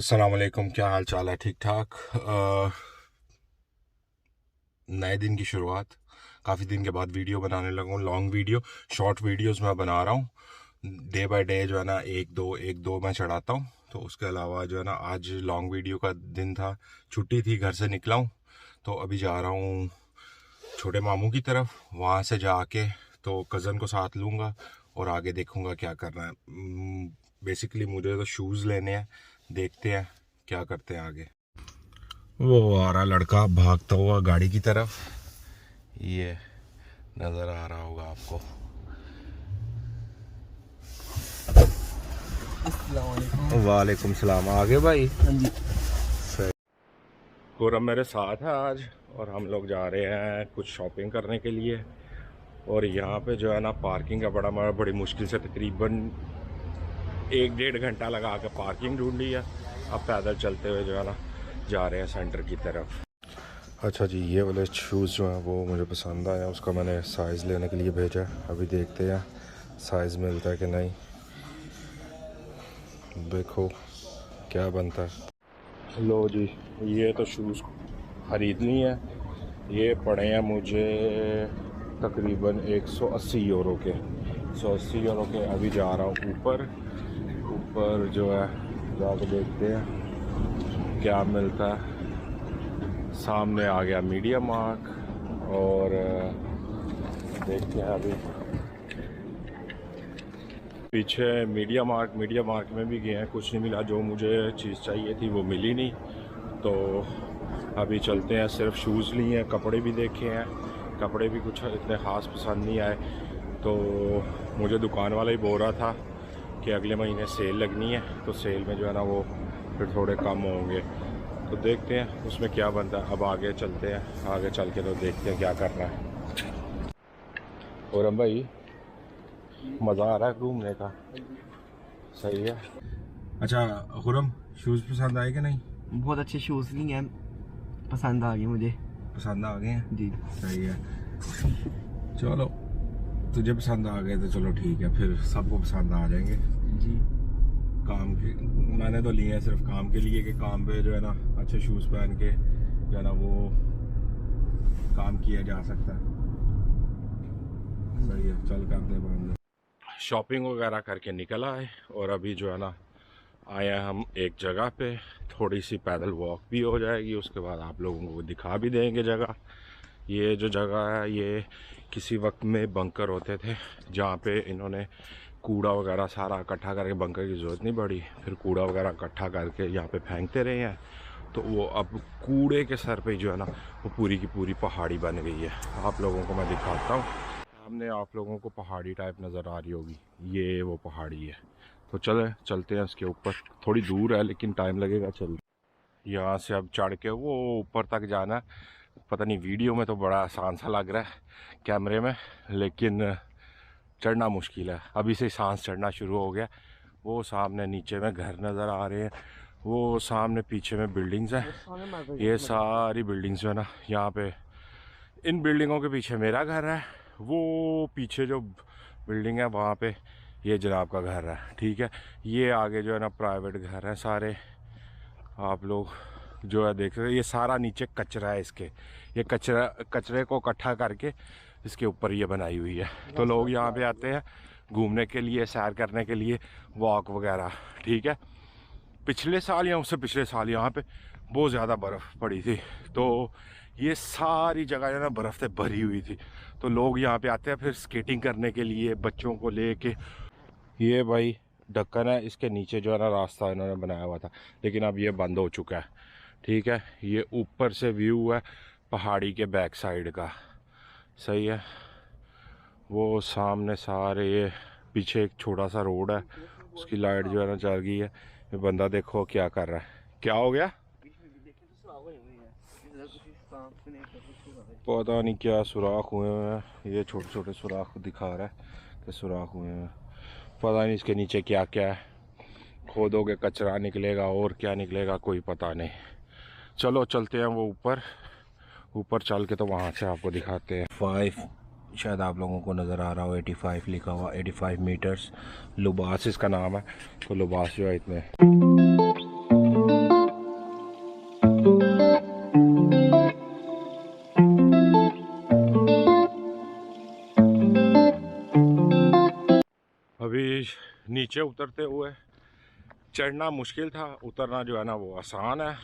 अस्सलाम वालेकुम, क्या हाल चाल है? ठीक ठाक। नए दिन की शुरुआत, काफ़ी दिन के बाद वीडियो बनाने लगा हूँ। लॉन्ग वीडियो, शॉर्ट वीडियोस मैं बना रहा हूँ। डे बाय डे जो है ना एक दो मैं चढ़ाता हूँ। तो उसके अलावा जो है ना आज लॉन्ग वीडियो का दिन था, छुट्टी थी, घर से निकला हूँ। तो अभी जा रहा हूँ छोटे मामू की तरफ। वहाँ से जाके तो कज़न को साथ लूँगा और आगे देखूँगा क्या करना है। बेसिकली मुझे तो शूज़ लेने हैं, देखते हैं क्या करते हैं आगे। वो आ रहा लड़का भागता हुआ गाड़ी की तरफ, ये नज़र आ रहा होगा आपको। वालेकुम सलाम। आगे भाई। हाँ जी। सही। खुरम मेरे साथ है आज और हम लोग जा रहे हैं कुछ शॉपिंग करने के लिए। और यहाँ पे जो है ना पार्किंग का बड़ी मुश्किल से तकरीबन 1 डेढ़ घंटा लगा के पार्किंग ढूंढी है। अब पैदल चलते हुए जो है ना जा रहे हैं सेंटर की तरफ। अच्छा जी, ये वाले शूज़ जो हैं वो मुझे पसंद आया, उसका मैंने साइज़ लेने के लिए भेजा। अभी देखते हैं साइज़ मिलता है कि नहीं, देखो क्या बनता है। लो जी, ये तो शूज़ ख़रीदनी है। ये पड़े हैं मुझे तकरीबन 180 यूरो के। 180 यूरो के। अभी जा रहा हूँ ऊपर। ऊपर जो है जाके देखते हैं क्या मिलता है। सामने आ गया मीडिया मार्क और देखते हैं अभी पीछे मीडिया मार्क में भी गए हैं, कुछ नहीं मिला। जो मुझे चीज़ चाहिए थी वो मिली नहीं। तो अभी चलते हैं, सिर्फ शूज़ लिए हैं, कपड़े भी देखे हैं, कपड़े भी कुछ इतने ख़ास पसंद नहीं आए। तो मुझे दुकान वाला ही बोल रहा था कि अगले महीने सेल लगनी है, तो सेल में जो है ना वो फिर थोड़े कम होंगे। तो देखते हैं उसमें क्या बनता है। अब आगे चलते हैं, आगे चल के तो देखते हैं क्या करना है। और हम भाई, मज़ा आ रहा है घूमने का। सही है। अच्छा खुरम, शूज़ पसंद आए कि नहीं? बहुत अच्छे शूज़ लिए हैं, पसंद आ गए मुझे। पसंद आ गए हैं जी। सही है। चलो, तुझे पसंद आ गए तो चलो ठीक है, फिर सबको पसंद आ जाएंगे। जी। काम के मैंने तो लिए हैं सिर्फ काम के लिए कि काम पे जो है ना अच्छे शूज़ पहन के जो है ना वो काम किया जा सकता है। सही है, चल करते बंद। शॉपिंग वगैरह करके निकल आए और अभी जो है ना आए हम एक जगह पे। थोड़ी सी पैदल वॉक भी हो जाएगी, उसके बाद आप लोगों को दिखा भी देंगे जगह। ये जो जगह है ये किसी वक्त में बंकर होते थे, जहाँ पे इन्होंने कूड़ा वगैरह सारा इकट्ठा करके, बंकर की ज़रूरत नहीं पड़ी, फिर कूड़ा वगैरह इकट्ठा करके यहाँ पे फेंकते रहे हैं। तो वो अब कूड़े के सर पे जो है ना वो पूरी की पूरी पहाड़ी बन गई है। आप लोगों को मैं दिखाता हूँ। सामने आप लोगों को पहाड़ी टाइप नज़र आ रही होगी, ये वो पहाड़ी है। तो चलते हैं उसके ऊपर। थोड़ी दूर है लेकिन टाइम लगेगा। चल, यहाँ से अब चढ़ के वो ऊपर तक जाना है। पता नहीं, वीडियो में तो बड़ा आसान सा लग रहा है कैमरे में, लेकिन चढ़ना मुश्किल है। अभी से सांस चढ़ना शुरू हो गया। वो सामने नीचे में घर नज़र आ रहे हैं, वो सामने पीछे में बिल्डिंग्स हैं। ये सारी बिल्डिंग्स जो है ना यहाँ पे, इन बिल्डिंगों के पीछे मेरा घर है। वो पीछे जो बिल्डिंग है वहाँ पे ये जनाब का घर है। ठीक है, ये आगे जो है ना प्राइवेट घर है सारे। आप लोग जो है देख रहे हैं, ये सारा नीचे कचरा है इसके। ये कचरे को इकट्ठा करके इसके ऊपर ये बनाई हुई है। तो लोग यहाँ पे आते हैं घूमने के लिए, सैर करने के लिए, वॉक वगैरह। ठीक है, पिछले साल या उससे पिछले साल यहाँ पे बहुत ज़्यादा बर्फ़ पड़ी थी, तो ये सारी जगह जो है ना बर्फ़ से भरी हुई थी। तो लोग यहाँ पे आते हैं फिर स्केटिंग करने के लिए, बच्चों को लेके। ये भाई ढक्कन है, इसके नीचे जो है ना रास्ता इन्होंने बनाया हुआ था, लेकिन अब ये बंद हो चुका है। ठीक है, ये ऊपर से व्यू है पहाड़ी के बैक साइड का। सही है, वो सामने सारे ये पीछे एक छोटा सा रोड है, उसकी लाइट जो है ना जल गई है। ये बंदा देखो क्या कर रहा है। क्या हो गया पता नहीं, क्या सुराख हुए हैं। ये छोटे छोटे सुराख दिखा रहा है कि सुराख हुए हैं। पता नहीं इसके नीचे क्या क्या है। खोदोगे कचरा निकलेगा और क्या निकलेगा कोई पता नहीं। चलो चलते हैं वो ऊपर। ऊपर चल के तो वहाँ से आपको दिखाते हैं। 5, शायद आप लोगों को नज़र आ रहा हो, 85 लिखा हुआ, 85 मीटर्स। लुबास इसका नाम है। तो लुबास जो है इतने नीचे उतरते हुए। चढ़ना मुश्किल था, उतरना जो है ना वो आसान है।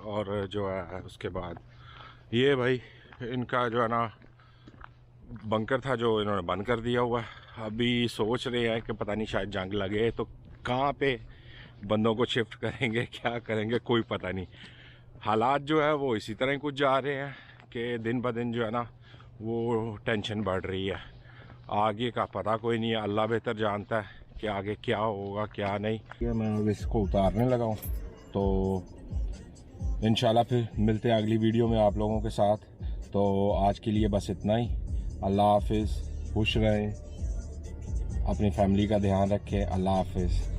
और जो है उसके बाद ये भाई इनका जो है ना बंकर था जो इन्होंने बंद कर दिया हुआ है। अभी सोच रहे हैं कि पता नहीं शायद जंग लगे तो कहाँ पे बंदों को शिफ्ट करेंगे, क्या करेंगे, कोई पता नहीं। हालात जो है वो इसी तरह कुछ जा रहे हैं कि दिन ब दिन जो है ना वो टेंशन बढ़ रही है। आगे का पता कोई नहीं है, अल्लाह बेहतर जानता है कि आगे क्या होगा क्या नहीं। ये मैं अब इसको उतारने लगा हूँ, तो इंशाल्लाह फिर मिलते हैं अगली वीडियो में आप लोगों के साथ। तो आज के लिए बस इतना ही। अल्लाह हाफिज़, खुश रहें, अपनी फैमिली का ध्यान रखें। अल्लाह हाफिज़।